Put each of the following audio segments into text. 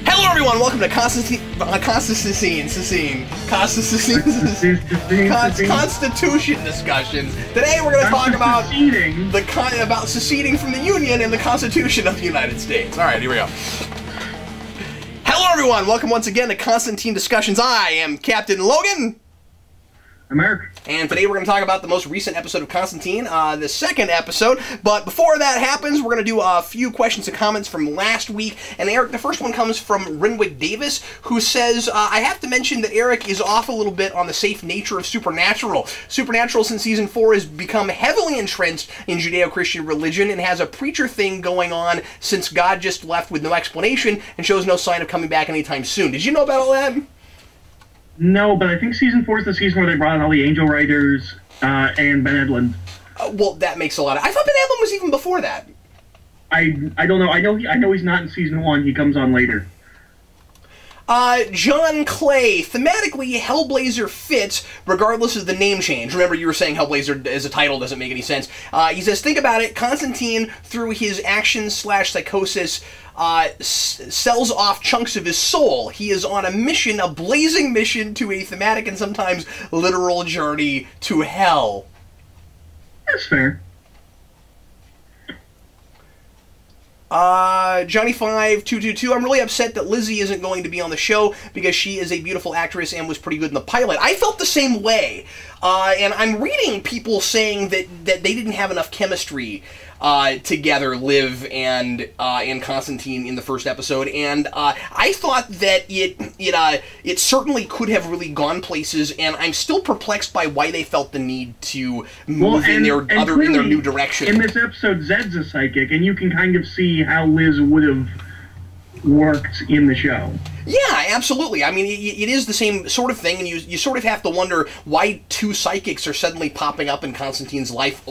Hello everyone, welcome to Constitution discussions. Today we're going to talk about seceding from the Union and the Constitution of the United States. Alright, here we go. Hello everyone, welcome once again to Constantine discussions. I am Captain Logan. I'm Eric. And today we're going to talk about the most recent episode of Constantine, the second episode. But before that happens, we're going to do a few questions and comments from last week. And Eric, the first one comes from Renwick Davis, who says, I have to mention that Eric is off a little bit on the safe nature of Supernatural. Supernatural since Season 4 has become heavily entrenched in Judeo-Christian religion and has a preacher thing going on since God just left with no explanation and shows no sign of coming back anytime soon. Did you know about all that? No, but I think Season 4 is the season where they brought in all the Angel Riders and Ben Edlund. Well, that makes a lot of... I thought Ben Edlund was even before that. I don't know. I know he's not in Season 1. He comes on later. John Clay. Thematically, Hellblazer fits regardless of the name change. Remember, you were saying Hellblazer as a title doesn't make any sense. He says, think about it. Constantine, through his actions/psychosis, sells off chunks of his soul. He is on a mission, a blazing mission to a thematic and sometimes literal journey to hell. That's fair. Johnny5222, I'm really upset that Lizzie isn't going to be on the show because she is a beautiful actress and was pretty good in the pilot. I felt the same way. And I'm reading people saying that they didn't have enough chemistry together, Liv and Constantine in the first episode, and I thought that it certainly could have really gone places, and I'm still perplexed by why they felt the need to move in their new direction. In this episode, Zed's a psychic, and you can kind of see how Liz would have worked in the show. Yeah, absolutely. I mean, it is the same sort of thing, and you sort of have to wonder why two psychics are suddenly popping up in Constantine's life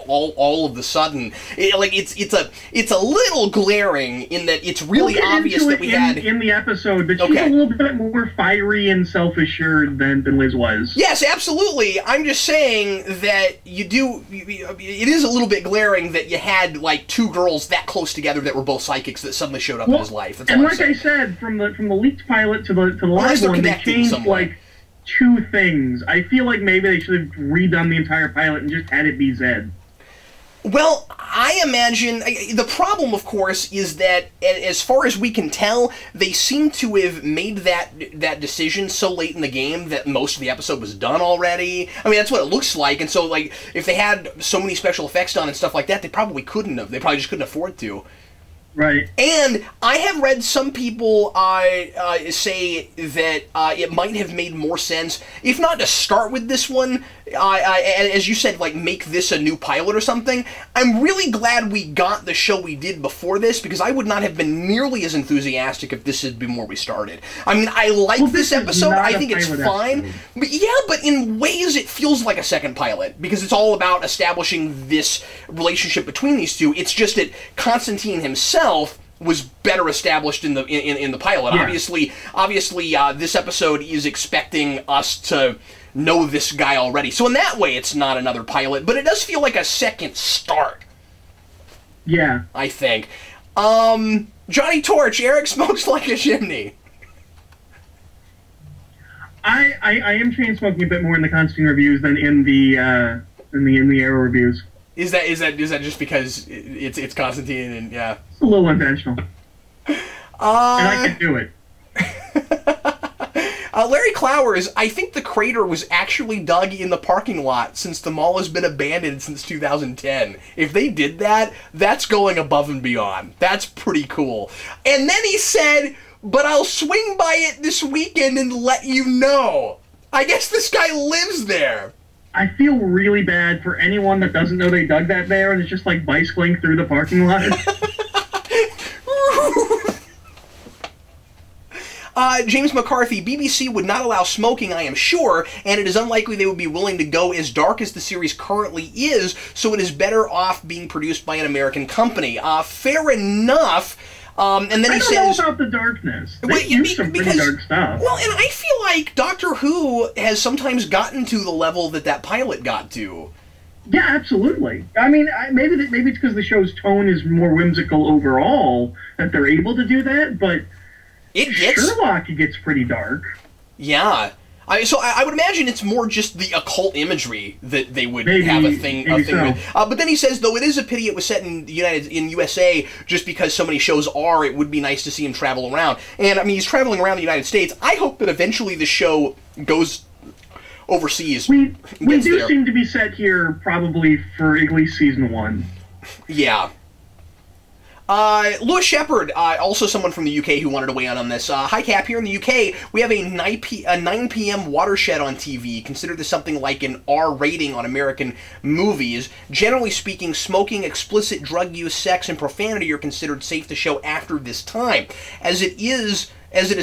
all of the sudden. It's a little glaring in that it's really obvious that we had in the episode, but she's a little bit more fiery and self-assured than Liz was. Yes, absolutely. I'm just saying that it is a little bit glaring that you had like two girls that close together that were both psychics that suddenly showed up in his life. That's and like I said, from the leaked pilot to the live one, they changed like two things. I feel like maybe they should have redone the entire pilot and just had it be Zed. Well, I imagine the problem, of course, is that as far as we can tell, they seem to have made that decision so late in the game that most of the episode was done already. I mean, that's what it looks like, and so like if they had so many special effects done and stuff like that, they probably couldn't have. They probably just couldn't afford to. Right. And I have read some people say that it might have made more sense, if not to start with this one, as you said, like make this a new pilot or something. I'm really glad we got the show we did before this, because I would not have been nearly as enthusiastic if this had been where we started. I mean, I like this episode. I think it's fine. But yeah, but in ways it feels like a second pilot, because it's all about establishing this relationship between these two. It's just that Constantine himself was better established in the pilot. Yeah. Obviously, this episode is expecting us to know this guy already. So in that way, it's not another pilot, but it does feel like a second start. Yeah, I think. Johnny Torch, Eric smokes like a chimney. I am chain smoking a bit more in the Constantine reviews than in the Arrow reviews. Is that just because it's Constantine and yeah? It's a little intentional. And I can do it. Larry Clowers, I think the crater was actually dug in the parking lot since the mall has been abandoned since 2010. If they did that, that's going above and beyond. That's pretty cool. And then he said, but I'll swing by it this weekend and let you know. I guess this guy lives there. I feel really bad for anyone that doesn't know they dug that there and is just like bicycling through the parking lot. James McCarthy, BBC would not allow smoking, I am sure, and it is unlikely they would be willing to go as dark as the series currently is, so it is better off being produced by an American company. Fair enough. And then he says, I don't know about the darkness. They use some pretty dark stuff. Well, and I feel like Doctor Who has sometimes gotten to the level that pilot got to. Yeah, absolutely. I mean, maybe it's because the show's tone is more whimsical overall that they're able to do that, but Sherlock gets pretty dark. Yeah. So I would imagine it's more just the occult imagery that they would have a thing with. But then he says, though it is a pity it was set in USA, just because so many shows are, it would be nice to see him travel around. And I mean, he's traveling around the United States. I hope that eventually the show goes overseas. We do seem to be set here probably for at least season 1. Yeah. Lewis Shepard, also someone from the UK who wanted to weigh in on this. Hi, Cap. Here in the UK, we have a 9 p.m. watershed on TV. Consider this something like an R rating on American movies. Generally speaking, smoking, explicit drug use, sex, and profanity are considered safe to show after this time. As it is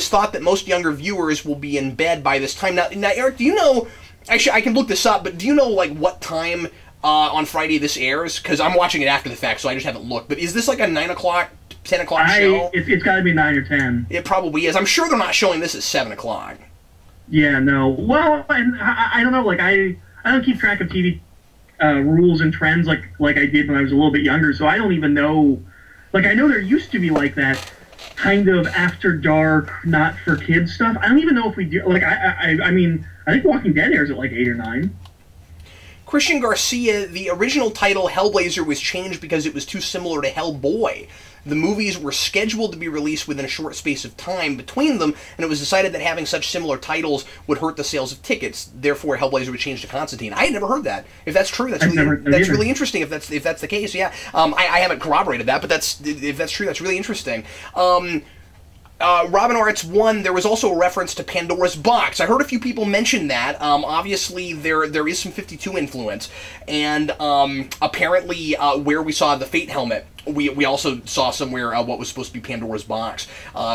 thought that most younger viewers will be in bed by this time. Now Eric, do you know... Actually, I can look this up, but do you know, like, what time... on Friday this airs? Because I'm watching it after the fact, so I just haven't looked. But is this like a 9 o'clock, 10 o'clock show? It's got to be 9 or 10. It probably is. I'm sure they're not showing this at 7 o'clock. Yeah, no. Well, and I don't know. Like, I don't keep track of TV rules and trends like I did when I was a little bit younger, so I don't even know. Like, I know there used to be, like, that kind of after dark, not for kids stuff. I don't even know if we do. Like, I mean, I think Walking Dead airs at, like, 8 or 9. Christian Garcia, the original title Hellblazer was changed because it was too similar to Hellboy. The movies were scheduled to be released within a short space of time between them, and it was decided that having such similar titles would hurt the sales of tickets. Therefore, Hellblazer was changed to Constantine. I had never heard that. If that's true, that's really interesting. If that's the case, yeah. I haven't corroborated that, but if that's true, that's really interesting. Robin Arts 1, there was also a reference to Pandora's Box. I heard a few people mention that. Obviously, there is some 52 influence. And apparently, where we saw the Fate helmet, we also saw somewhere what was supposed to be Pandora's Box,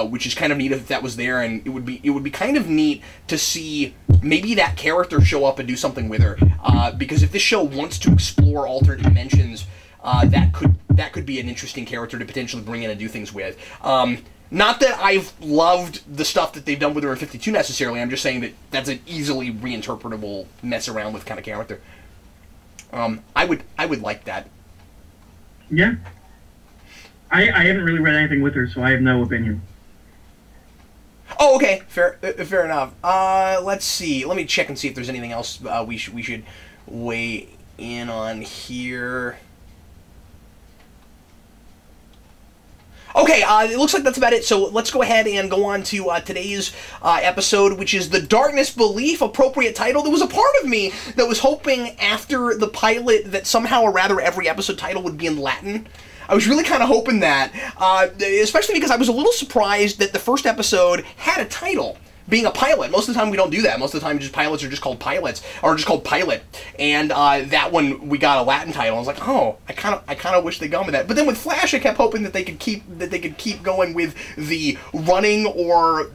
which is kind of neat if that was there. And it would be kind of neat to see maybe that character show up and do something with her. Because if this show wants to explore alternate dimensions, that could be an interesting character to potentially bring in and do things with. Not that I've loved the stuff that they've done with her in 52 necessarily. I'm just saying that that's an easily reinterpretable mess around with kind of character. I would like that. Yeah. I haven't really read anything with her, so I have no opinion. Oh, okay. Fair enough. Let's see. Let me check and see if there's anything else we should weigh in on here. Okay, it looks like that's about it, so let's go ahead and go on to today's episode, which is The Darkness Belief, appropriate title. There was a part of me that was hoping after the pilot that somehow or rather every episode title would be in Latin. I was really kind of hoping that, especially because I was a little surprised that the first episode had a title. Being a pilot, most of the time we don't do that. Most of the time, pilots are just called pilots, or just called pilot. And that one we got a Latin title. I was like, oh, I kind of wish they'd gone with that. But then with Flash, I kept hoping that they could keep going with the running or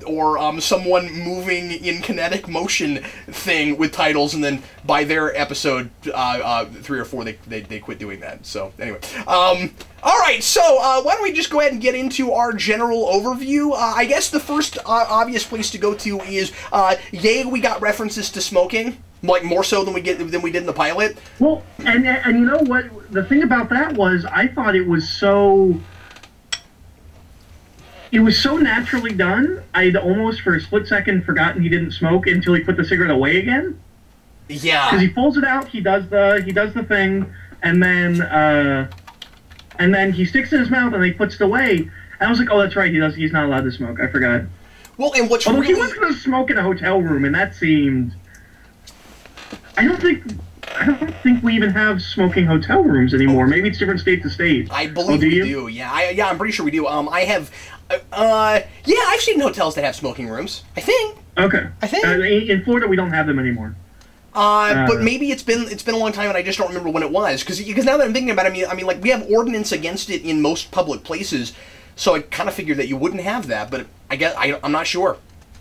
someone moving in kinetic motion thing with titles. And then by their episode 3 or 4, they quit doing that. So anyway, all right. So why don't we just go ahead and get into our general overview? I guess the first obvious place to go to is yay, we got references to smoking, like more so than we did in the pilot. Well, and you know what? The thing about that was I thought it was so naturally done. I'd almost for a split second forgotten he didn't smoke until he put the cigarette away again. Yeah, because he pulls it out, he does the thing, and then he sticks it in his mouth and he puts it away. And I was like, oh, that's right, he's not allowed to smoke. I forgot. Well, and what's Although really... he was going to smoke in a hotel room, and that seemed... I don't think we even have smoking hotel rooms anymore. Maybe it's different state to state. I believe we do. Yeah, I'm pretty sure we do. I have... I've seen hotels that have smoking rooms. I think. Okay. I think. In Florida, we don't have them anymore. But maybe it's been a long time and I just don't remember when it was. Because now that I'm thinking about it, I mean, like, we have ordinance against it in most public places, so I kind of figured that you wouldn't have that, but I'm not sure.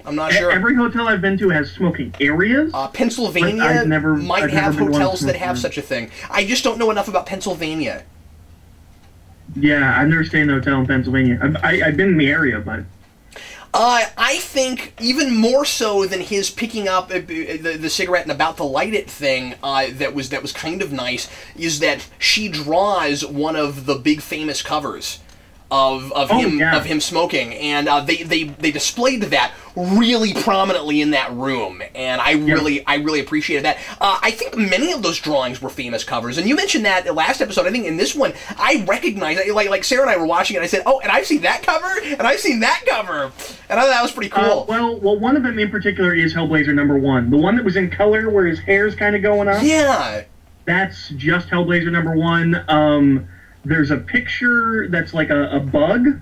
I'm not sure. Every hotel I've been to has smoking areas. Pennsylvania might have hotels that have such a thing. I just don't know enough about Pennsylvania. Yeah, I've never stayed in a hotel in Pennsylvania. I've been in the area, but... I think even more so than his picking up the cigarette and about to light it thing, that was kind of nice, is that she draws one of the big famous covers of him smoking, and they displayed that really prominently in that room, and I really appreciated that. I think many of those drawings were famous covers, and you mentioned that last episode. I think in this one I recognized it. Like Sarah and I were watching it, and I said, "Oh, and I've seen that cover, and I've seen that cover," and I thought that was pretty cool. Well, one of them in particular is Hellblazer #1, the one that was in color where his hair's kind of going up. Yeah, that's just Hellblazer #1. There's a picture that's like a bug.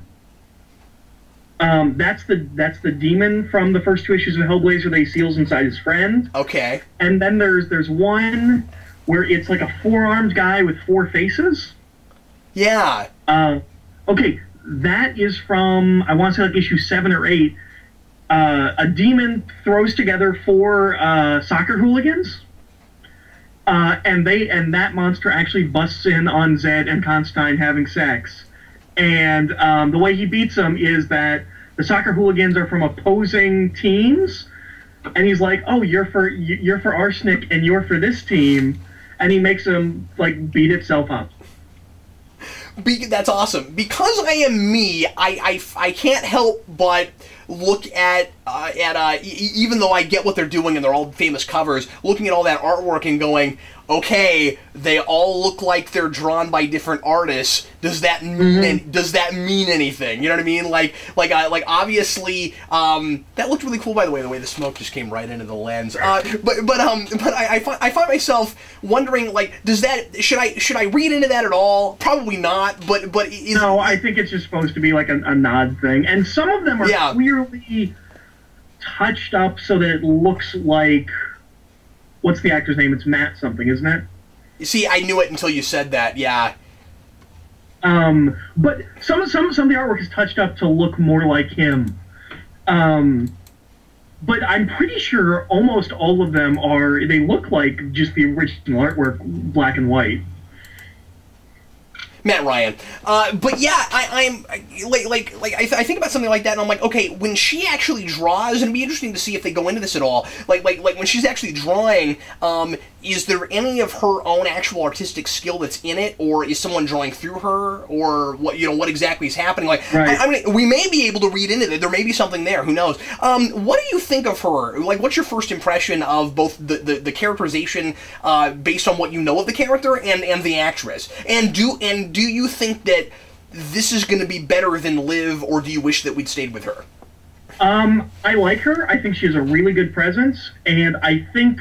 That's the demon from the first 2 issues of Hellblazer that he seals inside his friend. Okay. And then there's one where it's like a 4-armed guy with 4 faces. Yeah. Okay, that is from, I want to say like issue 7 or 8. A demon throws together 4 soccer hooligans. And that monster actually busts in on Zed and Constantine having sex. And the way he beats them is that the soccer hooligans are from opposing teams, and he's like, "Oh, you're for Arsenic, and you're for this team," and he makes them like beat itself up. That's awesome. Because I am me, I can't help but look at even though I get what they're doing and they're all famous covers, looking at all that artwork and going, okay, they all look like they're drawn by different artists. Does that mean does that mean anything? You know what I mean? Like obviously, that looked really cool, by the way the smoke just came right into the lens. But I find myself wondering, like, should I read into that at all? Probably not. But no, I think it's just supposed to be like a nod thing, and some of them are clearly touched up so that it looks like, what's the actor's name? It's Matt something, isn't it? You see, I knew it until you said that. Yeah. But some of the artwork is touched up to look more like him. But I'm pretty sure almost all of them they look like just the original artwork, black and white. Matt Ryan. But yeah, I think about something like that, and I'm like, okay, when she actually draws, and it'd be interesting to see if they go into this at all. Like when she's actually drawing, is there any of her own actual artistic skill that's in it, or is someone drawing through her, or what exactly is happening? Like, right. I mean, we may be able to read into it. There may be something there. Who knows? What do you think of her? Like, what's your first impression of both the characterization based on what you know of the character and the actress? And do you think that this is going to be better than Liv, or do you wish that we'd stayed with her? I like her. I think she has a really good presence, and I think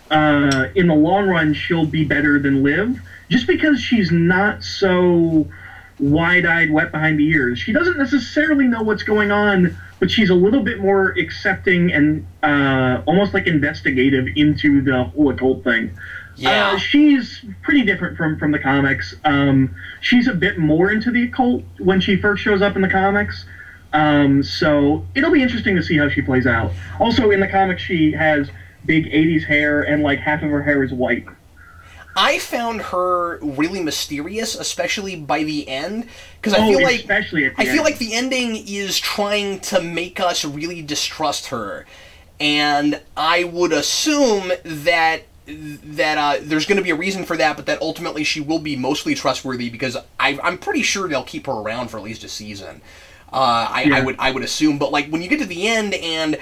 in the long run she'll be better than Liv, just because she's not so wide-eyed, wet behind the ears. She doesn't necessarily know what's going on, but she's a little bit more accepting and almost like investigative into the whole occult thing. Yeah. She's pretty different from the comics. She's a bit more into the occult when she first shows up in the comics. So it'll be interesting to see how she plays out. Also, in the comics, she has big 80s hair, and like half of her hair is white. I found her really mysterious, especially by the end, because I feel like the ending is trying to make us really distrust her, and I would assume that there's going to be a reason for that, but that ultimately she will be mostly trustworthy, because I'm pretty sure they'll keep her around for at least a season. I would assume, but like when you get to the end and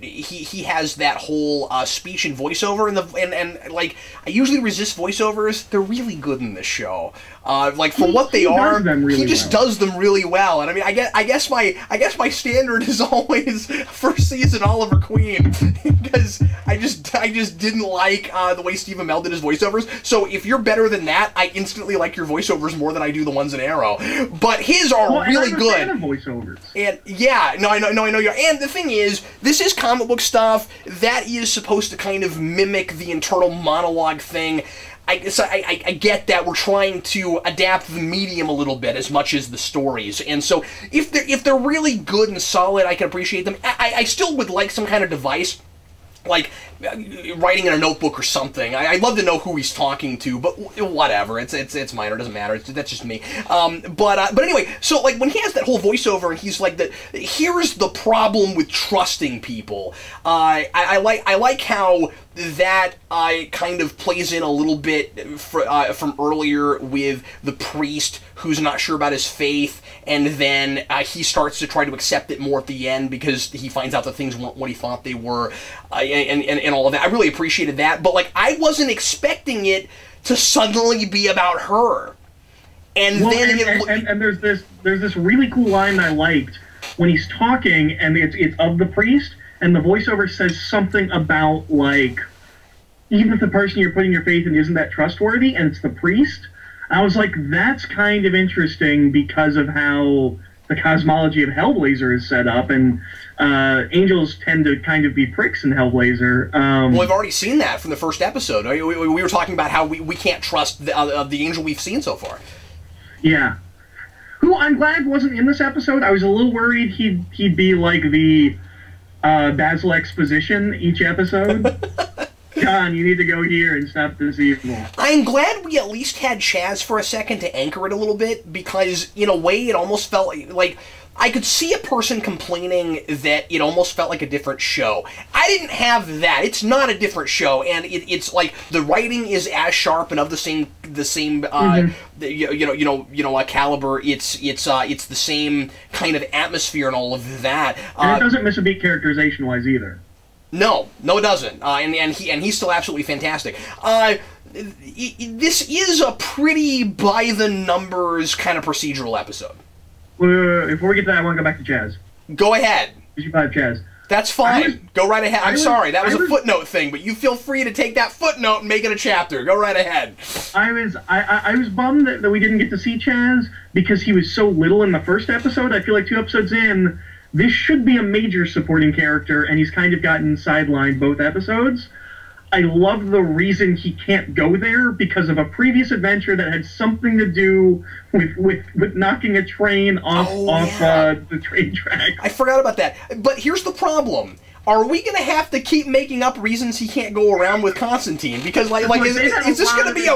he has that whole speech and voiceover, and like I usually resist voiceovers. They're really good in this show. Like for what they are, he just does them really well. And I mean, I guess my standard is always first season Oliver Queen, because I just didn't like the way Steve Amell did his voiceovers. So if you're better than that, I instantly like your voiceovers more than I do the ones in Arrow. But his are really good. I'm a fan of voiceovers. And yeah, no, I know you're. And the thing is, this is comic book stuff that is supposed to kind of mimic the internal monologue thing. I get that we're trying to adapt the medium a little bit as much as the stories, and so if they're really good and solid, I can appreciate them. I still would like some kind of device like writing in a notebook or something. I'd love to know who he's talking to, but whatever. It's minor. It doesn't matter. That's just me. But anyway, so like when he has that whole voiceover and he's like, here's the problem with trusting people. I like how that kind of plays in a little bit from earlier with the priest who's not sure about his faith, and then he starts to try to accept it more at the end because he finds out that things weren't what he thought they were, and all of that. I really appreciated that, but like I wasn't expecting it to suddenly be about her. And well, then and there's this really cool line I liked when he's talking, and it's of the priest, and the voiceover says something about like, even if the person you're putting your faith in isn't that trustworthy, and it's the priest. I was like, that's kind of interesting because of how the cosmology of Hellblazer is set up, and angels tend to kind of be pricks in Hellblazer. Well, we've already seen that from the first episode. We were talking about how we can't trust the angel we've seen so far. Yeah. Who I'm glad wasn't in this episode. I was a little worried he'd be like the Basil exposition each episode. John, you need to go here and stop this evil. I'm glad we at least had Chaz for a second to anchor it a little bit, because in a way it almost felt like I could see a person complaining that it almost felt like a different show. I didn't have that. It's not a different show, and it's like the writing is as sharp and of the same caliber. It's the same kind of atmosphere and all of that. And it doesn't miss a beat characterization wise either. No, it doesn't. And he's still absolutely fantastic. This is a pretty by the numbers kind of procedural episode. Before we get to that, I want to go back to Chaz. Go ahead. 55 Chaz. That's fine. Go right ahead. I'm sorry, that was a footnote thing, but you feel free to take that footnote and make it a chapter. Go right ahead. I was bummed that we didn't get to see Chaz because he was so little in the first episode. I feel like 2 episodes in, this should be a major supporting character, and he's kind of gotten sidelined both episodes. I love the reason he can't go there because of a previous adventure that had something to do with knocking a train off the train track. I forgot about that. But here's the problem. Are we going to have to keep making up reasons he can't go around with Constantine? Because is this going to be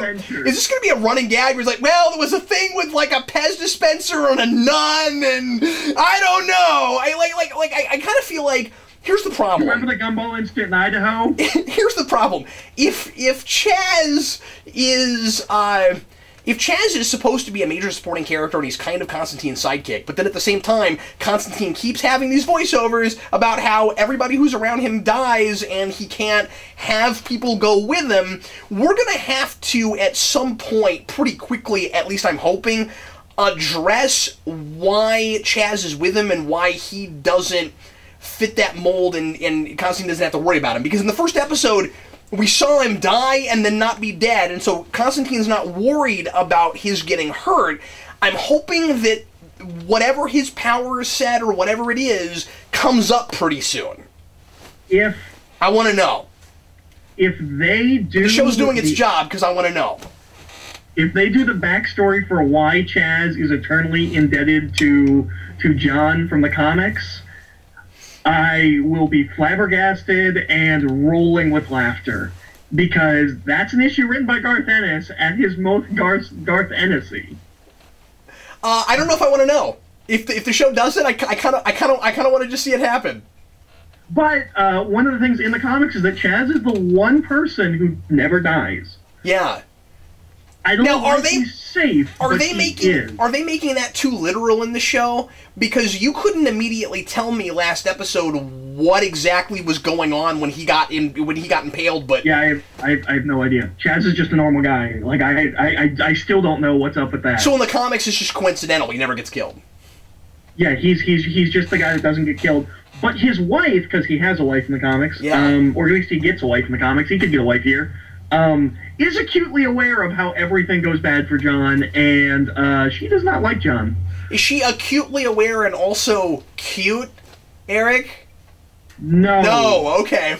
a running gag where he's like, well, there was a thing with like a Pez dispenser and a nun, and I don't know. I kind of feel like, here's the problem. Remember the gumball incident in Idaho? Here's the problem. If Chaz is supposed to be a major supporting character and he's kind of Constantine's sidekick, but then at the same time, Constantine keeps having these voiceovers about how everybody who's around him dies and he can't have people go with him, we're going to have to, at some point, pretty quickly, at least I'm hoping, address why Chaz is with him and why he doesn't fit that mold and Constantine doesn't have to worry about him. Because in the first episode, we saw him die and then not be dead, and so Constantine's not worried about his getting hurt. I'm hoping that whatever his power set or whatever it is comes up pretty soon. I want to know. If they do... The show's doing its job, because I want to know. If they do the backstory for why Chaz is eternally indebted to John from the comics, I will be flabbergasted and rolling with laughter, because that's an issue written by Garth Ennis at his most Garth Ennis-y. I don't know if I want to know. If the show does it, I kind of want to just see it happen. But one of the things in the comics is that Chaz is the one person who never dies. Yeah. I don't know if he's safe. Are they making that too literal in the show? Because you couldn't immediately tell me last episode what exactly was going on when he got impaled. But yeah, I have no idea. Chaz is just a normal guy. Like I still don't know what's up with that. So in the comics, it's just coincidental. He never gets killed. Yeah, he's just the guy that doesn't get killed. But his wife, because he has a wife in the comics, or at least he gets a wife in the comics. He could get a wife here. Is acutely aware of how everything goes bad for John, and she does not like John. Is she acutely aware and also cute, Eric? No. No, okay.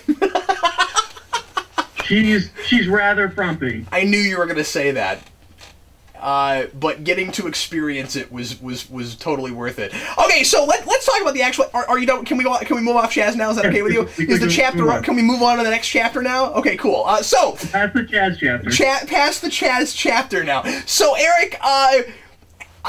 She's rather frumpy. I knew you were going to say that. but getting to experience it was totally worth it. Okay, so let's talk about the actual. Are you done? Can we move off Chaz now? Is that okay with you? Is the chapter? Can we move on to the next chapter now? Okay, cool. So past the Chaz chapter. Past the Chaz chapter now. So Eric,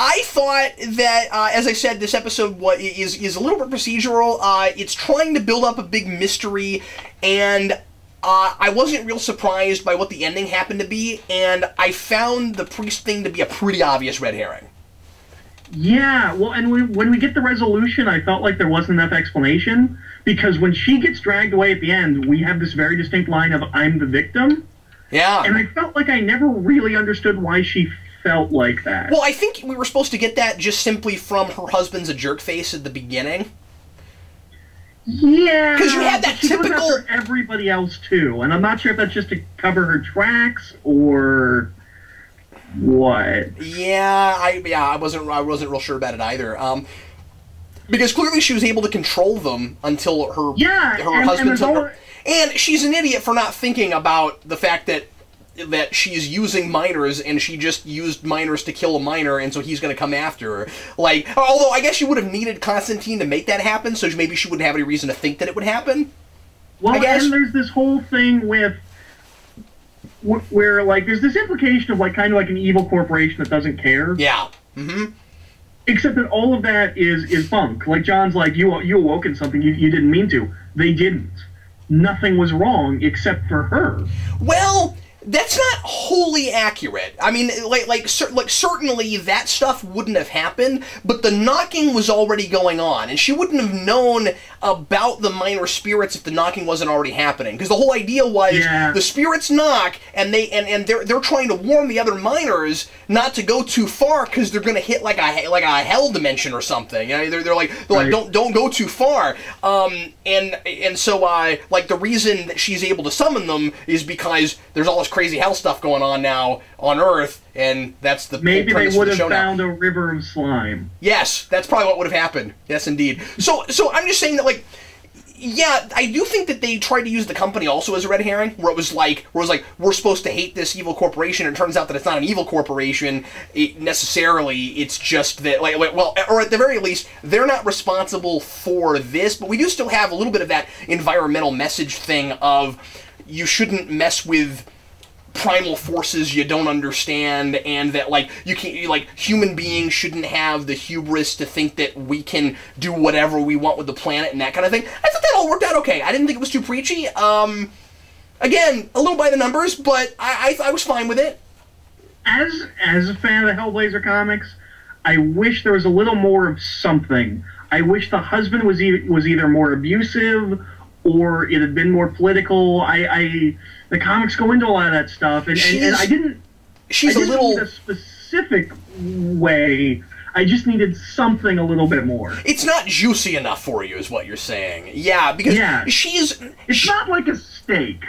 I thought that, as I said, this episode is a little bit procedural. It's trying to build up a big mystery, and I wasn't real surprised by what the ending happened to be, and I found the priest thing to be a pretty obvious red herring. Yeah, well, and when we get the resolution, I felt like there wasn't enough explanation, because when she gets dragged away at the end, we have this very distinct line of, "I'm the victim." Yeah. And I felt like I never really understood why she felt like that. Well, I think we were supposed to get that just simply from her husband's a jerk face at the beginning. Yeah, because you had that typical for everybody else too, and I'm not sure if that's just to cover her tracks or what. Yeah, I wasn't real sure about it either. Because clearly she was able to control them until her husband took her. And she's an idiot for not thinking about the fact that she's using minors, and she just used minors to kill a minor, and so he's going to come after her. Like, although I guess she would have needed Constantine to make that happen, so maybe she wouldn't have any reason to think that it would happen. Well, and there's this whole thing with where, like, there's this implication of, like, kind of like an evil corporation that doesn't care. Yeah. Mm-hmm. Except that all of that is bunk. Like, John's like, you awoken something you didn't mean to. They didn't. Nothing was wrong except for her. Well, that's not wholly accurate. I mean, certainly that stuff wouldn't have happened, but the knocking was already going on, and she wouldn't have known about the minor spirits if the knocking wasn't already happening. Because the whole idea was the spirits knock, and they're trying to warn the other minors not to go too far because they're going to hit like a hell dimension or something. You know, they're like don't go too far. And so like the reason that she's able to summon them is because there's all this crazy hell stuff going on now on Earth, and that's the maybe they would have found now. A river of slime. Yes, that's probably what would have happened. Yes, indeed. So I'm just saying that, like, yeah, I do think that they tried to use the company also as a red herring, where it was like we're supposed to hate this evil corporation, and it turns out that it's not an evil corporation necessarily. It's just that, well, or at the very least, they're not responsible for this, but we do still have a little bit of that environmental message thing of you shouldn't mess with primal forces you don't understand, and that, like, you can't, like, human beings shouldn't have the hubris to think that we can do whatever we want with the planet and that kind of thing. I thought that all worked out okay. I didn't think it was too preachy. Again, a little by the numbers, but I was fine with it. As a fan of the Hellblazer comics, I wish there was a little more of something. I wish the husband was either more abusive or it had been more political. The comics go into a lot of that stuff, and I didn't. She's I a little need a specific way. I just needed something a little bit more. It's not juicy enough for you, is what you're saying. Yeah, because it's not like a steak.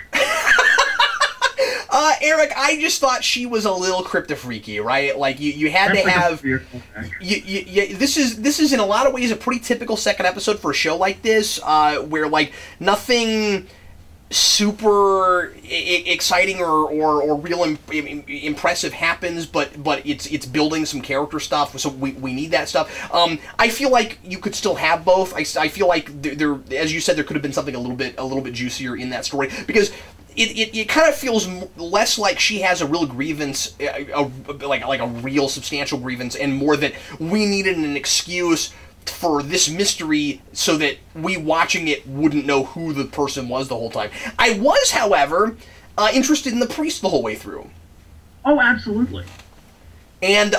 Eric, I just thought she was a little crypto-freaky, right? Like, you had to have... This is in a lot of ways a pretty typical second episode for a show like this, where, like, nothing super exciting or real impressive happens, but it's building some character stuff, so we need that stuff. I feel like you could still have both. I feel like there, as you said, there could have been something a little bit juicier in that story, because it kind of feels less like she has a real grievance, like a real substantial grievance, and more that we needed an excuse for this mystery so that we watching it wouldn't know who the person was the whole time. I was, however, interested in the priest the whole way through. Oh, absolutely. And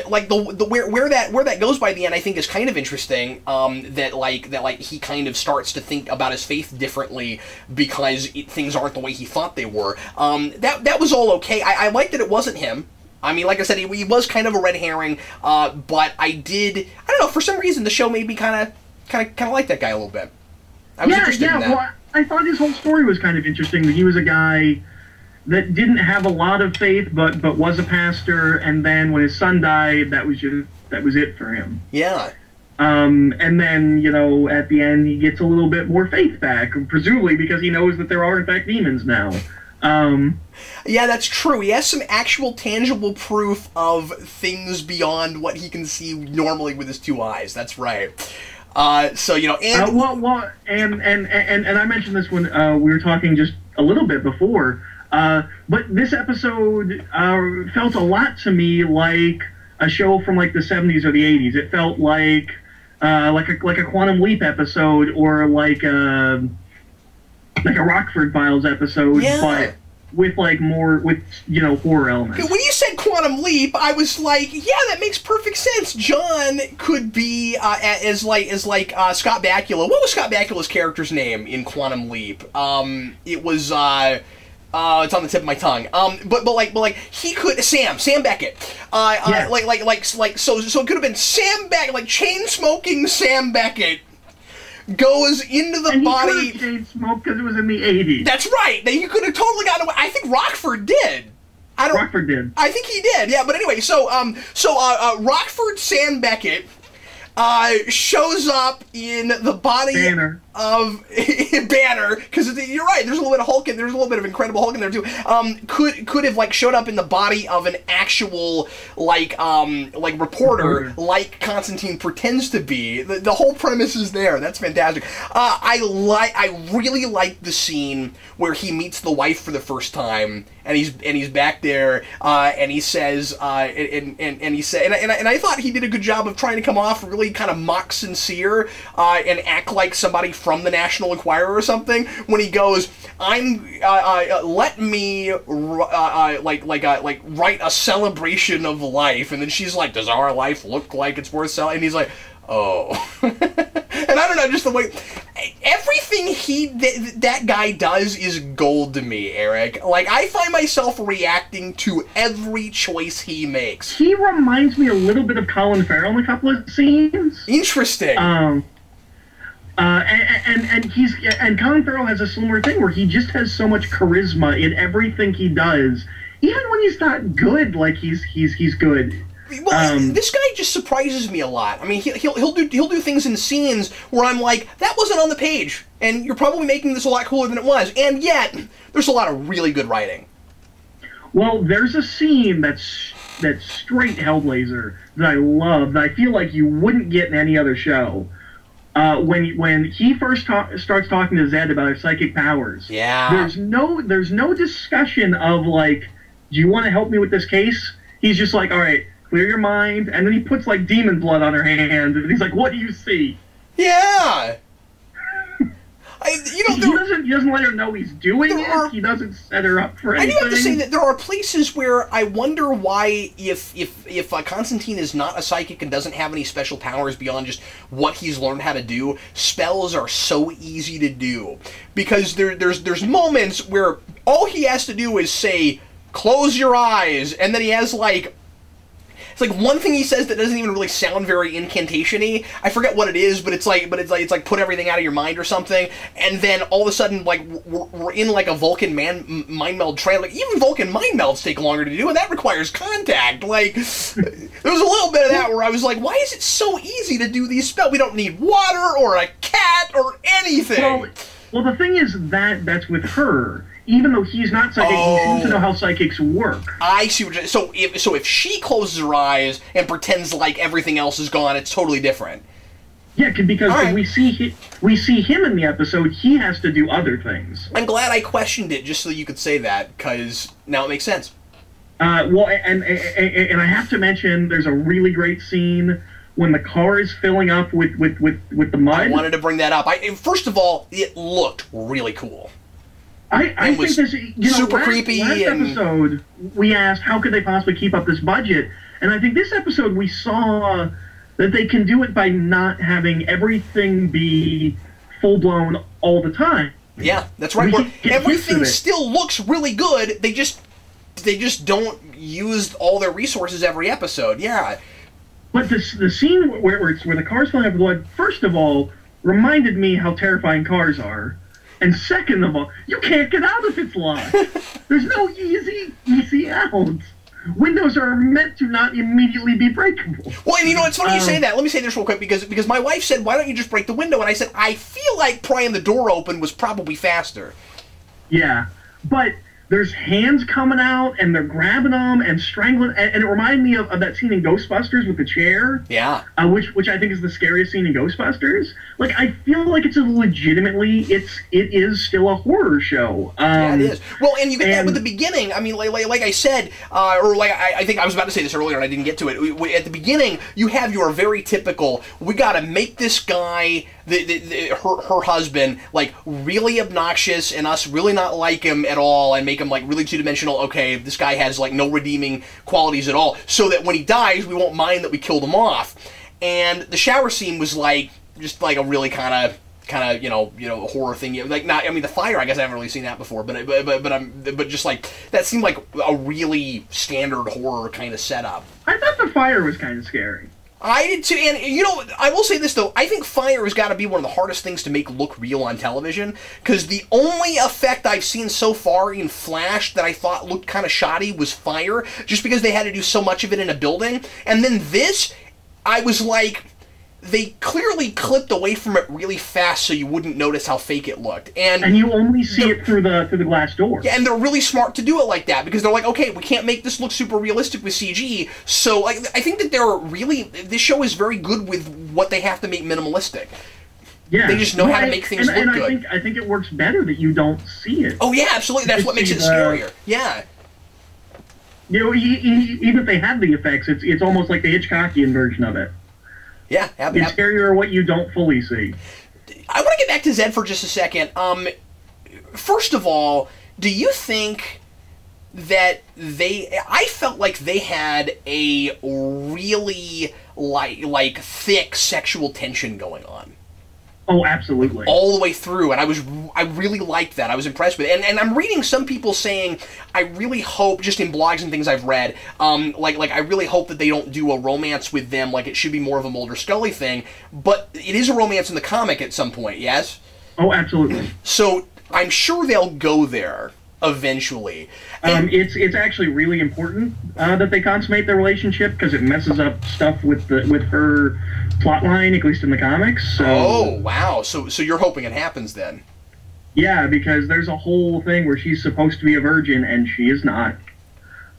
like where that goes by the end, I think is kind of interesting. That he kind of starts to think about his faith differently because things aren't the way he thought they were. That was all okay. I liked that it wasn't him. I mean, like I said, he was kind of a red herring, but I don't know, for some reason the show made me kind of like that guy a little bit. I was interested in that. Well, I thought his whole story was kind of interesting, that he was a guy that didn't have a lot of faith, but was a pastor, and then when his son died, that was it for him. Yeah. And then, you know, at the end, he gets a little bit more faith back, presumably because he knows that there are, in fact, demons now. Yeah, that's true. He has some actual tangible proof of things beyond what he can see normally with his 2 eyes. That's right. So, you know, and... and I mentioned this when we were talking just a little bit before, but this episode felt a lot to me like a show from, like, the 70s or the 80s. It felt like a Quantum Leap episode, or like a Rockford Files episode, yeah. But with you know, horror elements. When you said Quantum Leap, I was like, yeah, that makes perfect sense. John could be as Scott Bakula. What was Scott Bakula's character's name in Quantum Leap? It was it's on the tip of my tongue. But like he could Sam Beckett. Yeah. So it could have been Sam Beckett, like chain smoking Sam Beckett goes into the body. He could have chain smoked because it was in the 80s. That's right. You could have totally gotten away. I think Rockford did. Rockford did. I think he did. Yeah, but anyway, so Rockford Sam Beckett shows up in the body Banner. of Banner, because you're right. There's a little bit of Hulk, and there's a little bit of Incredible Hulk in there too. Could have like showed up in the body of an actual like reporter, like Constantine pretends to be. The whole premise is there. That's fantastic. I really like the scene where he meets the wife for the first time, and he's back there, and he says, and he said, and I thought he did a good job of trying to come off really kind of mock sincere, and act like somebody from the National Enquirer or something, when he goes, let me write a celebration of life, and then she's like, does our life look like it's worth selling? And he's like, oh. And I don't know, just the way everything that guy does is gold to me, Eric. Like, I find myself reacting to every choice he makes. He reminds me a little bit of Colin Farrell in a couple of scenes. Interesting. And Colin Farrell has a similar thing where he just has so much charisma in everything he does, even when he's not good. Like he's good. Well, this guy just surprises me a lot. I mean, he'll do things in scenes where I'm like, that wasn't on the page, and you're probably making this a lot cooler than it was. And yet, there's a lot of really good writing. Well, there's a scene that's straight Hellblazer that I love, that I feel like you wouldn't get in any other show. When he first starts talking to Zed about his psychic powers. Yeah. There's no discussion of like, do you want to help me with this case? He's just like, all right, clear your mind, and then he puts like demon blood on her hand, and he's like, "What do you see?" Yeah. He doesn't let her know he's doing it. He doesn't set her up for anything. I do have to say that there are places where I wonder why, if Constantine is not a psychic and doesn't have any special powers beyond just what he's learned how to do, spells are so easy to do, because there's moments where all he has to do is say, "Close your eyes," and then he has like. It's like one thing he says that doesn't even really sound very incantation-y. I forget what it is, but it's like put everything out of your mind or something. And then all of a sudden, like we're in like a Vulcan mind meld trance. Like even Vulcan mind melds take longer to do, and that requires contact. Like there was a little bit of that where I was like, why is it so easy to do these spells? We don't need water or a cat or anything. Well, the thing is that's with her. Even though he's not psychic, he seems to know how psychics work. I see what you're saying. So if she closes her eyes and pretends like everything else is gone, it's totally different. Yeah, because right. we see him in the episode, he has to do other things. I'm glad I questioned it just so you could say that, because now it makes sense. Well, and I have to mention, there's a really great scene when the car is filling up with the mud. I wanted to bring that up. First of all, it looked really cool. I think this, super creepy. Last episode, we asked how could they possibly keep up this budget, and I think this episode we saw that they can do it by not having everything be full blown all the time. Yeah, that's right. Everything still looks really good. They just don't use all their resources every episode. Yeah. But the scene where the car's filling up with blood, first of all, reminded me how terrifying cars are. And second of all, you can't get out if it's locked. There's no easy out. Windows are meant to not immediately be breakable. Well, and it's funny you say that. Let me say this real quick, because my wife said, why don't you just break the window? And I said, I feel like prying the door open was probably faster. Yeah, but there's hands coming out, and they're grabbing them and strangling. And it reminded me of that scene in Ghostbusters with the chair. Yeah. Which I think is the scariest scene in Ghostbusters. Like, I feel like it's it is still a horror show. Yeah, it is. Well, and you get that with the beginning. I mean, like I said, or like I think I was about to say this earlier and I didn't get to it. At the beginning, you have your very typical, we got to make this guy, her husband, like, really obnoxious and us really not like him at all and make him, like, really two-dimensional. Okay, this guy has, like, no redeeming qualities at all, so that when he dies, we won't mind that we killed him off. And the shower scene was, like, just, like, a really kind of you know horror thing. Like, not, I mean, the fire, I guess I haven't really seen that before, but just, like, that seemed like a really standard horror kind of setup. I thought the fire was kind of scary. I did too, and you know, I will say this though, I think fire has got to be one of the hardest things to make look real on television, because the only effect I've seen so far in Flash that I thought looked kind of shoddy was fire, just because they had to do so much of it in a building, and then this, I was like, they clearly clipped away from it really fast so you wouldn't notice how fake it looked. And you only see it through the glass door. Yeah, and they're really smart to do it like that, because they're like, okay, we can't make this look super realistic with CG, so like, I think that this show is very good with what they have to make minimalistic. Yeah. They just know how to make things look good. I think it works better that you don't see it. Oh yeah, absolutely, that's what makes it scarier. Yeah. You know, even if they have the effects, it's almost like the Hitchcockian version of it. Yeah, it's scarier what you don't fully see. I want to get back to Zed for just a second. First of all, do you think that I felt like they had a really like thick sexual tension going on. Oh, absolutely. All the way through, and I really liked that. I was impressed with it. And I'm reading some people saying, I really hope, just in blogs and things I've read, like I really hope that they don't do a romance with them, like it should be more of a Mulder Scully thing, but it is a romance in the comic at some point, yes? Oh, absolutely. So I'm sure they'll go there eventually. It's actually really important that they consummate their relationship, because it messes up stuff with her plotline, at least in the comics. So, oh, wow. So you're hoping it happens then? Yeah, because there's a whole thing where she's supposed to be a virgin and she is not.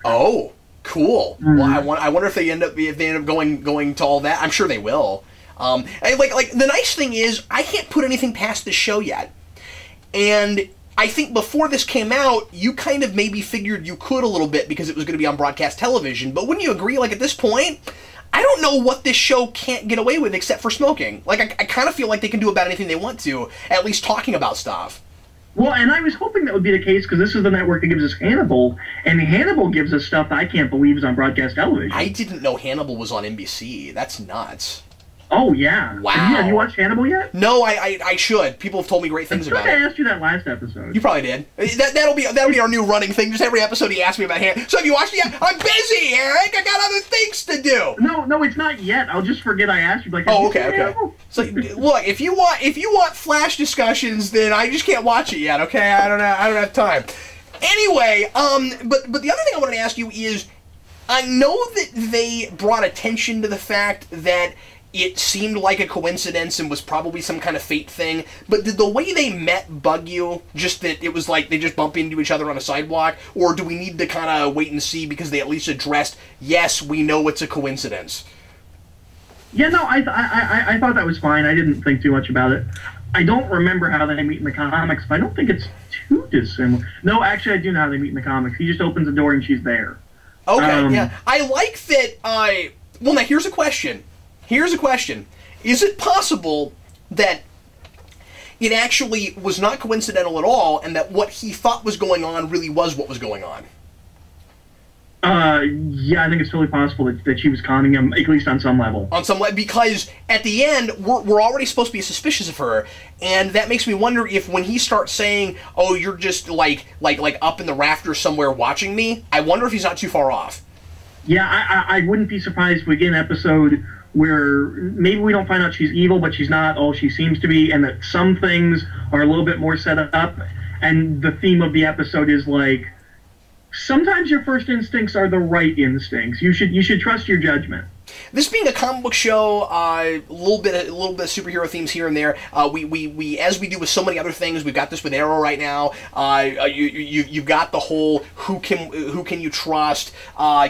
Oh, cool. Well, I wonder if they end up going to all that. I'm sure they will. Like the nice thing is, I can't put anything past this show yet, and I think before this came out, you kind of maybe figured you could a little bit because it was going to be on broadcast television. But wouldn't you agree? Like, at this point, I don't know what this show can't get away with except for smoking. Like, I kind of feel like they can do about anything they want to, at least talking about stuff. Well, and I was hoping that would be the case, because this is the network that gives us Hannibal, and Hannibal gives us stuff that I can't believe is on broadcast television. I didn't know Hannibal was on NBC. That's nuts. Oh, yeah. Wow. Have you watched Hannibal yet? No, I should. People have told me great things about it. I asked you that last episode. You probably did. That'll be our new running thing. Just every episode he asks me about Hannibal. So have you watched it yet? I'm busy, Eric. I got other things to do. No, it's not yet. I'll just forget I asked you. Like, oh, okay. So look, if you want Flash discussions, then I just can't watch it yet. Okay, I don't have time. Anyway, but the other thing I wanted to ask you is, I know that they brought attention to the fact that it seemed like a coincidence and was probably some kind of fate thing, but did the way they met bug you? Just that it was like they just bump into each other on a sidewalk? Or do we need to kind of wait and see, because they at least addressed, yes, we know it's a coincidence? Yeah, no, I thought that was fine. I didn't think too much about it. I don't remember how they meet in the comics, but I don't think it's too dissimilar. No, actually, I do know how they meet in the comics. He just opens the door and she's there. Okay, yeah. I like that. Well, now here's a question. Is it possible that it actually was not coincidental at all, and that what he thought was going on really was what was going on? Yeah, I think it's totally possible that she was conning him, at least on some level. On some level, because at the end, we're already supposed to be suspicious of her, and that makes me wonder if when he starts saying, oh, you're just like up in the rafters somewhere watching me, I wonder if he's not too far off. Yeah, I wouldn't be surprised if we get an episode where maybe we don't find out she's evil, but she's not all she seems to be, and that some things are a little bit more set up, and the theme of the episode is like, sometimes your first instincts are the right instincts. You should trust your judgment. this being a comic book show, a little bit of superhero themes here and there. We as we do with so many other things, we've got this with Arrow right now. You've got the whole who can you trust,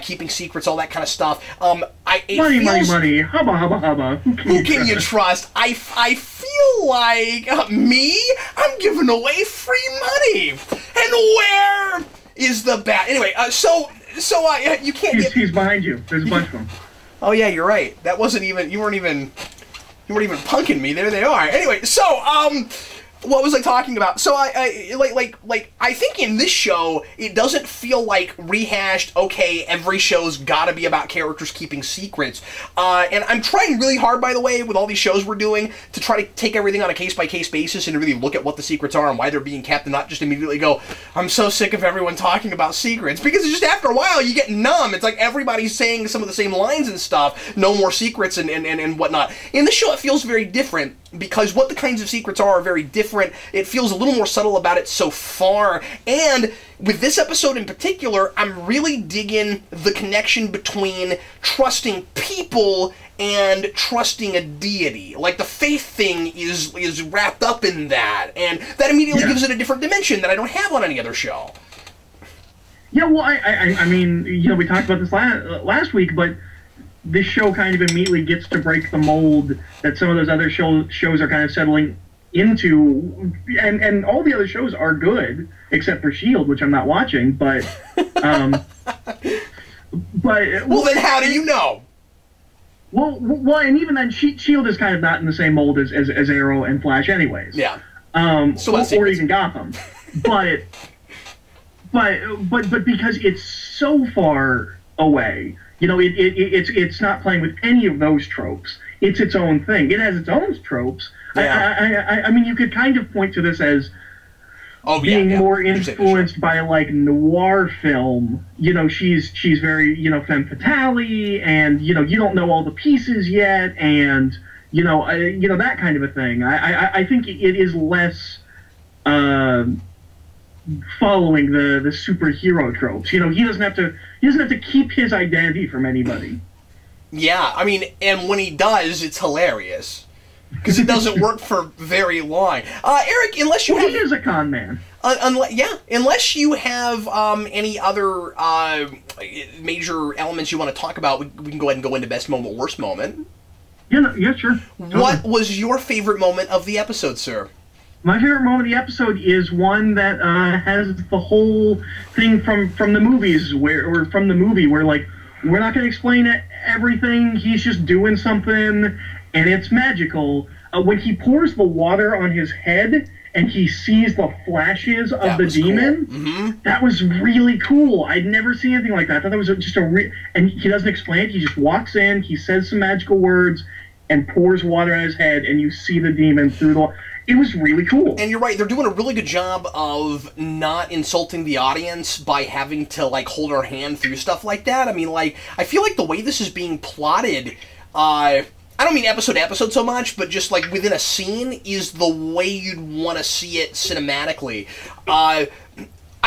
keeping secrets, all that kind of stuff. Money, hubba, hubba, hubba. Who can you trust? I feel like me. I'm giving away free money, and where is the bat? Anyway, so you can't. He's behind you. There's a bunch of them. Oh yeah, you're right. That wasn't even. You weren't even punking me. There they are. Anyway, so what was I talking about? So I think in this show it doesn't feel like rehashed. Okay, every show's got to be about characters keeping secrets. And I'm trying really hard, by the way, with all these shows we're doing, to try to take everything on a case-by-case basis and really look at what the secrets are and why they're being kept, and not just immediately go, I'm so sick of everyone talking about secrets. Because it's just after a while you get numb. It's like everybody's saying some of the same lines and stuff. No more secrets and whatnot. In this show it feels very different, because what the kinds of secrets are very different. It feels a little more subtle about it so far, and with this episode in particular, I'm really digging the connection between trusting people and trusting a deity. Like, the faith thing is wrapped up in that, and that immediately gives it a different dimension that I don't have on any other show. Yeah, well, I mean, we talked about this last week, but this show kind of immediately gets to break the mold that some of those other shows are kind of settling into, and all the other shows are good except for S.H.I.E.L.D., which I'm not watching, but well, then how do you know? Well, and even then, S.H.I.E.L.D. is kind of not in the same mold as Arrow and Flash, anyways. Yeah. Or even Gotham, but because it's so far away. It's not playing with any of those tropes. It's its own thing. It has its own tropes. Yeah. I mean, you could kind of point to this as being more influenced by, like, noir film. She's very, femme fatale, and, you don't know all the pieces yet, and, that kind of a thing. I think it is less following the superhero tropes. He doesn't have to keep his identity from anybody. Yeah, I mean, and when he does, it's hilarious, because it doesn't work for very long. Eric, unless you have... he is a con man. Unless you have any other major elements you want to talk about, we can go ahead and go into best moment, worst moment. Yeah, sure. What was your favorite moment of the episode, sir? My favorite moment of the episode is one that has the whole thing from the movies, where like, we're not going to explain everything. He's just doing something, and it's magical. When he pours the water on his head and he sees the flashes of the demon, cool. Mm-hmm. That was really cool. I'd never seen anything like that. I thought that was just and he doesn't explain it. He just walks in, he says some magical words, and pours water on his head, and you see the demon through the... It was really cool. And you're right, they're doing a really good job of not insulting the audience by having to, like, hold our hand through stuff like that. I mean, like, I feel like the way this is being plotted, I don't mean episode to episode so much, but just, like, within a scene is the way you'd want to see it cinematically. I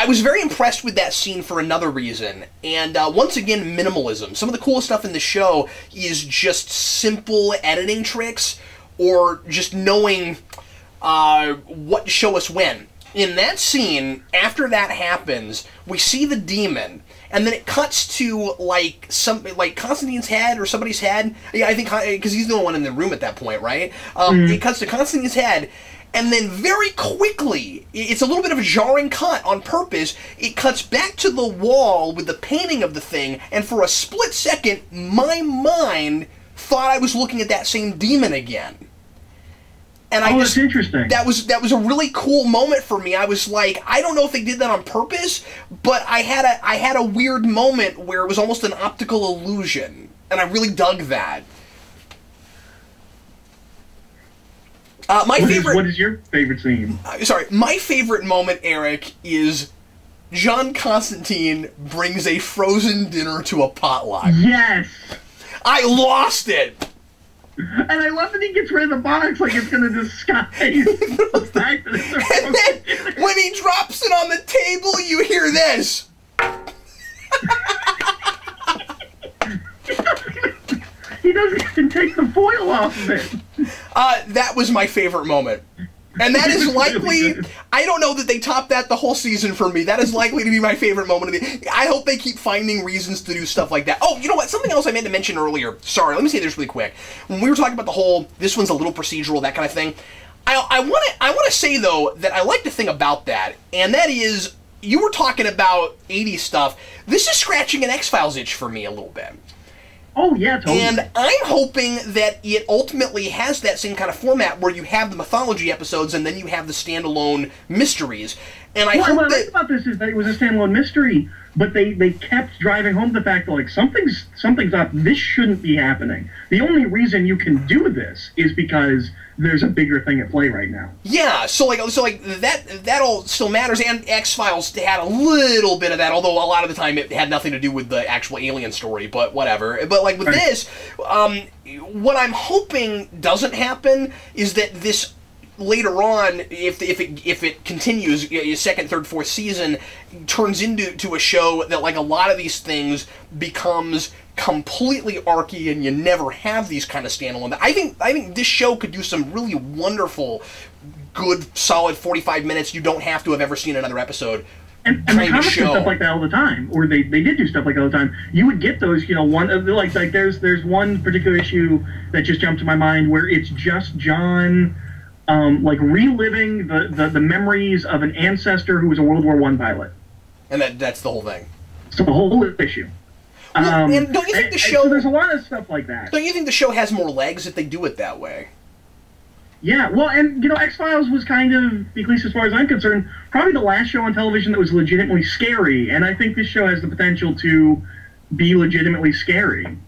was very impressed with that scene for another reason, and once again, minimalism. Some of the coolest stuff in the show is just simple editing tricks, or just knowing... what to show us when. In that scene, after that happens, we see the demon, and then it cuts to, like, Constantine's head or somebody's head. Yeah, I think, because he's the only one in the room at that point, right? It cuts to Constantine's head, and then very quickly, it's a little bit of a jarring cut on purpose, it cuts back to the wall with the painting of the thing, and for a split second, my mind thought I was looking at that same demon again. And that's interesting. That was a really cool moment for me. I was like, I don't know if they did that on purpose, but I had a weird moment where it was almost an optical illusion, and I really dug that. What is your favorite scene? Sorry, my favorite moment, Eric, is John Constantine brings a frozen dinner to a potluck. Yes! I lost it! And I love that he gets rid of the box like it's going to disguise the fact that it's a and then, when he drops it on the table, you hear this. He doesn't even take the foil off of it. That was my favorite moment. And that is likely, really I don't know that they topped that the whole season for me. That is likely to be my favorite moment of the, I hope they keep finding reasons to do stuff like that. Oh, you know what? Something else I meant to mention earlier. Sorry, let me say this really quick. When we were talking about the whole, this one's a little procedural, that kind of thing, I want to say, though, that I like the thing about that, and that is, you were talking about 80s stuff. This is scratching an X-Files itch for me a little bit. Oh, yeah, totally. And I'm hoping that it ultimately has that same kind of format where you have the mythology episodes and then you have the standalone mysteries. And I hope what I that... like about this is that it was a standalone mystery, but they kept driving home the fact that, like, something's up. This shouldn't be happening. The only reason you can do this is because there's a bigger thing at play right now. Yeah, so that all still matters, and X-Files had a little bit of that, although a lot of the time it had nothing to do with the actual alien story, but whatever. But like with this, what I'm hoping doesn't happen is that this later on, if it continues, second, third, fourth season, turns into a show that, like a lot of these things, becomes completely archy and you never have these kind of standalone. I think this show could do some really wonderful, good, solid 45 minutes you don't have to have ever seen another episode. And the comics do stuff like that all the time, or they did do stuff like that all the time. You would get those, there's one particular issue that just jumped to my mind where it's just John, reliving the memories of an ancestor who was a World War I pilot. And that's the whole thing. So the whole issue. Well, and don't you think the show... So there's a lot of stuff like that. Don't you think the show has more legs if they do it that way? Yeah, well, and, X-Files was kind of, at least as far as I'm concerned, probably the last show on television that was legitimately scary, and I think this show has the potential to be legitimately scary.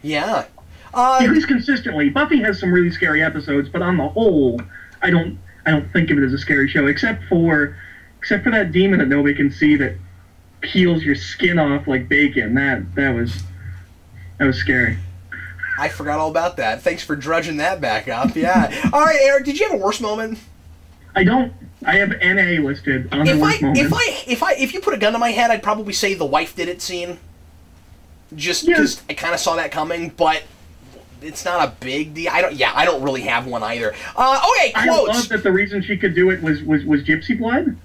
Yeah. At least consistently. Buffy has some really scary episodes, but on the whole, I don't think of it as a scary show, except for that demon that nobody can see that peels your skin off like bacon. That was scary. I forgot all about that. Thanks for drudging that back up. Yeah. All right, Eric, did you have a worst moment? I don't. I have NA listed on the worst moment. If you put a gun to my head, I'd probably say the wife did it scene. Just because I kind of saw that coming, but it's not a big deal. I don't really have one either. Okay, quotes. I love that the reason she could do it was gypsy blood.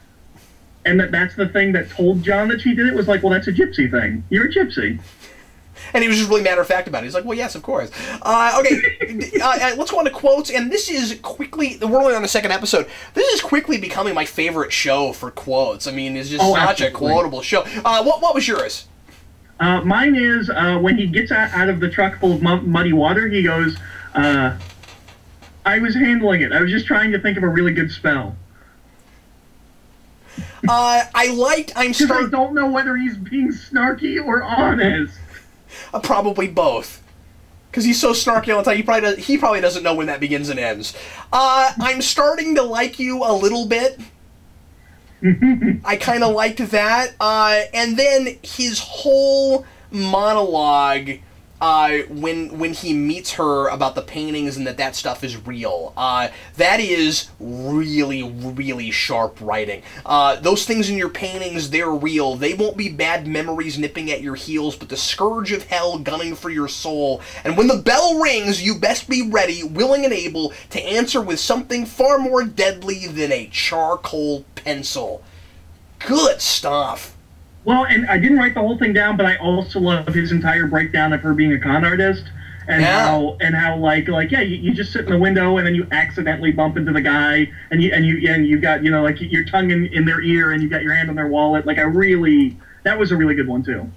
And that's the thing that told John that she did it, was like, well, that's a gypsy thing. You're a gypsy. And he was just really matter-of-fact about it. He's like, well, yes, of course. Okay, let's go on to quotes. And this is quickly, we're only on the second episode, this is quickly becoming my favorite show for quotes. I mean, it's just such a quotable show. What was yours? Mine is, when he gets out of the truck full of muddy water, he goes, I was handling it. I was just trying to think of a really good spell. I don't know whether he's being snarky or honest. Probably both. Because he's so snarky all the time, he probably doesn't know when that begins and ends. I'm starting to like you a little bit. I kind of liked that. And then his whole monologue when he meets her about the paintings and that stuff is real. That is really, really sharp writing. Those things in your paintings, they're real. They won't be bad memories nipping at your heels, but the scourge of hell gunning for your soul. And when the bell rings, you best be ready, willing and able, to answer with something far more deadly than a charcoal pencil. Good stuff. Well, and I didn't write the whole thing down, but I also love his entire breakdown of her being a con artist, and how you just sit in the window and then you accidentally bump into the guy, and you got your tongue in their ear and you got your hand on their wallet. That was a really good one too.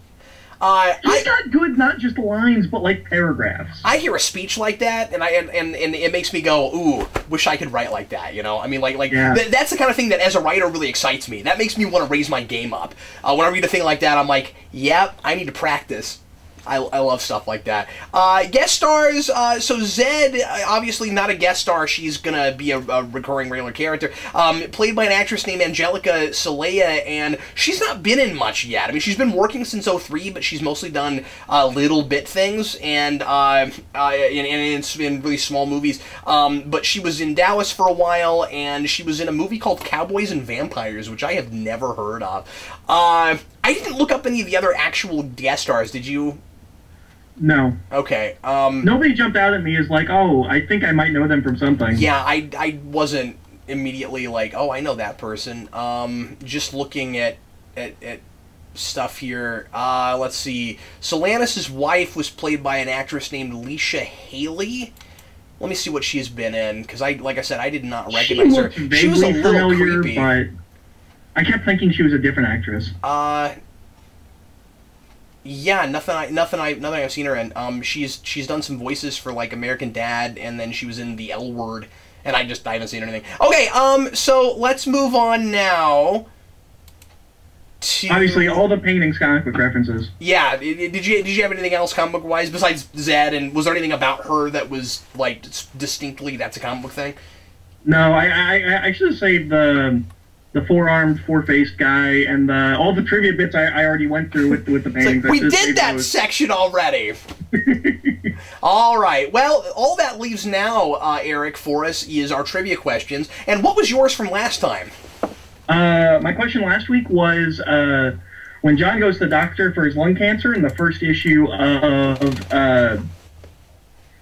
He's got good, not just lines, but like paragraphs. I hear a speech like that, and it makes me go, ooh, wish I could write like that. I mean, that's the kind of thing that, as a writer, really excites me. That makes me want to raise my game up. When I read a thing like that, I'm like, yep, I need to practice. I love stuff like that. Guest stars, so Zed, obviously not a guest star. She's going to be a recurring regular character. Played by an actress named Angelica Saleya, and she's not been in much yet. I mean, she's been working since '03, but she's mostly done little bit things, and in really small movies. But she was in Dallas for a while, and she was in a movie called Cowboys and Vampires, which I have never heard of. I didn't look up any of the other actual guest stars, did you? No. Okay. Nobody jumped out at me as like, oh, I think I might know them from something. Yeah, I wasn't immediately like, oh, I know that person. Just looking at stuff here. Let's see. Solanus' wife was played by an actress named Leisha Haley. Let me see what she's been in, because like I said, I did not recognize her. She was a little familiar, creepy. But I kept thinking she was a different actress. Yeah, nothing I've seen her in. She's done some voices for like American Dad, and then she was in The L Word, and I haven't seen anything. Okay, so let's move on now. Obviously, all the paintings comic book references. Yeah, did you have anything else comic book wise besides Zed? And was there anything about her that was like distinctly that's a comic book thing? No, I should have saved the four-armed, four-faced guy and all the trivia bits I already went through with the paintings. Like, we did that section already. All right. Well, all that leaves now, Eric, for us is our trivia questions. And what was yours from last time? My question last week was when John goes to the doctor for his lung cancer in the first issue of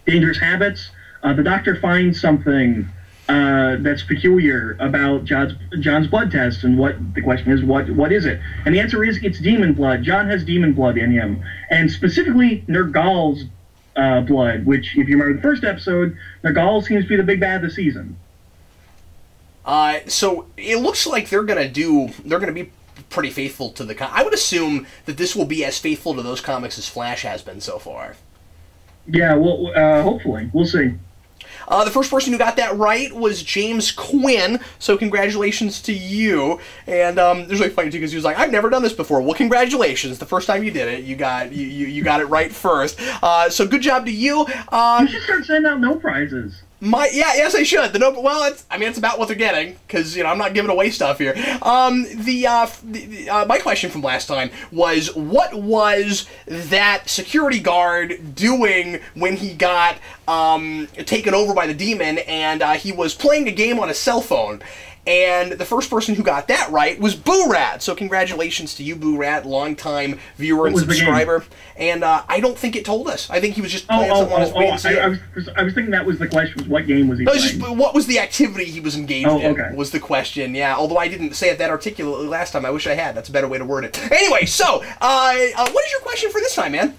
Dangerous Habits, the doctor finds something that's peculiar about John's blood test, and the question is, what is it? And the answer is, it's demon blood. John has demon blood in him, and specifically Nergal's blood, which, if you remember the first episode, Nergal seems to be the big bad of the season. So it looks like they're gonna be pretty faithful to the I would assume that this will be as faithful to those comics as Flash has been so far. Yeah, well, hopefully. We'll see. The first person who got that right was James Quinn, so congratulations to you. And it was really funny too, because he was like, "I've never done this before." Well, congratulations! The first time you did it, you got it right first. So good job to you. You should start sending out no prizes. Yes, I should. It's about what they're getting, because I'm not giving away stuff here. My question from last time was, what was that security guard doing when he got taken over by the demon, and he was playing a game on a cell phone? And the first person who got that right was Boo Rat. So congratulations to you, Boo Rat, longtime viewer and subscriber. And I don't think it told us. I think he was just playing something on his wait and see. I was thinking that was the question. Was what game was he playing? Just, what was the activity he was engaged in? Was the question. Yeah. Although I didn't say it that articulately last time. I wish I had. That's a better way to word it. Anyway, so what is your question for this time, man?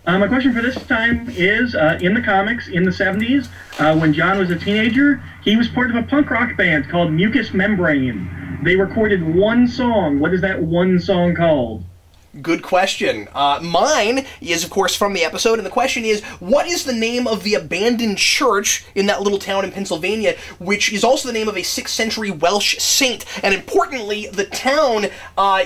My question for this time is, in the comics, in the 70s, when John was a teenager, he was part of a punk rock band called Mucous Membrane. They recorded one song. What is that one song called? Good question. Mine is, of course, from the episode, and the question is, what is the name of the abandoned church in that little town in Pennsylvania, which is also the name of a 6th century Welsh saint? And importantly, the town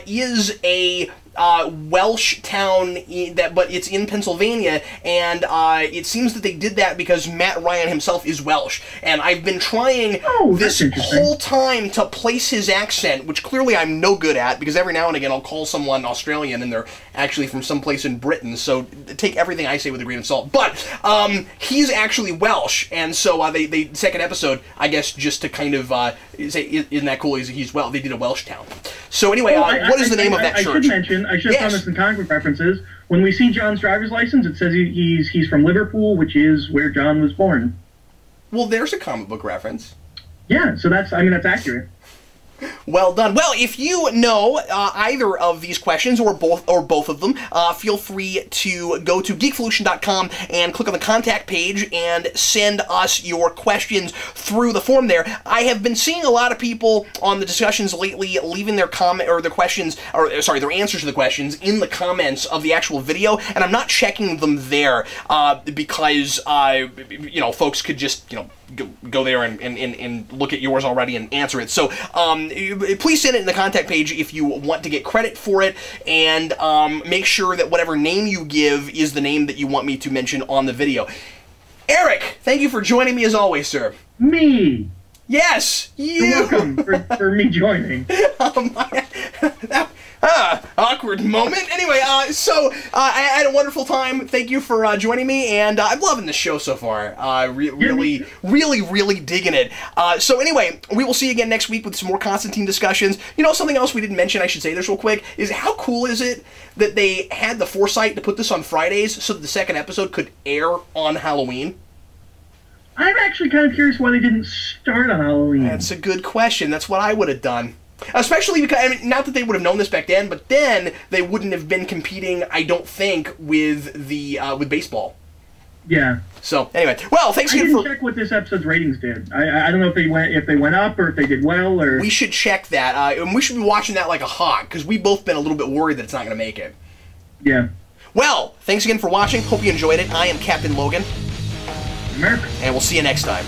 is a Welsh town, but it's in Pennsylvania, and it seems that they did that because Matt Ryan himself is Welsh, and I've been trying this whole time to place his accent, which clearly I'm no good at, because every now and again I'll call someone Australian and they're actually from someplace in Britain, so take everything I say with a grain of salt. But he's actually Welsh, and so they second episode, I guess, just to kind of say, isn't that cool? He's Welsh. They did a Welsh town. So anyway, what is the name of that church? I should have found this in comic book references. When we see John's driver's license, it says he's from Liverpool, which is where John was born. Well, there's a comic book reference. Yeah, so that's accurate. Well done. Well, if you know either of these questions or both of them, feel free to go to Geekvolution.com and click on the contact page and send us your questions through the form there. I have been seeing a lot of people on the discussions lately leaving their answers to the questions in the comments of the actual video, and I'm not checking them there because folks could just go there and look at yours already and answer it. So please send it in the contact page if you want to get credit for it, and make sure that whatever name you give is the name that you want me to mention on the video. Eric, thank you for joining me as always, sir. Me? Yes, you. You're welcome for me joining. Awkward moment. Anyway, I had a wonderful time. Thank you for joining me, and I'm loving this show so far. Really digging it. So anyway, we will see you again next week with some more Constantine discussions. You know, something else we didn't mention, I should say this real quick, is how cool is it that they had the foresight to put this on Fridays so that the second episode could air on Halloween? I'm actually kind of curious why they didn't start on Halloween. That's a good question. That's what I would have done. Especially because, I mean, not that they would have known this back then, but then they wouldn't have been competing, I don't think, with with baseball. Yeah. So anyway, well, thanks again for. I didn't check what this episode's ratings did. I don't know if they went up or if they did well or. We should check that, and we should be watching that like a hawk because we've both been a little bit worried that it's not going to make it. Yeah. Well, thanks again for watching. Hope you enjoyed it. I am Captain Logan. America. And we'll see you next time.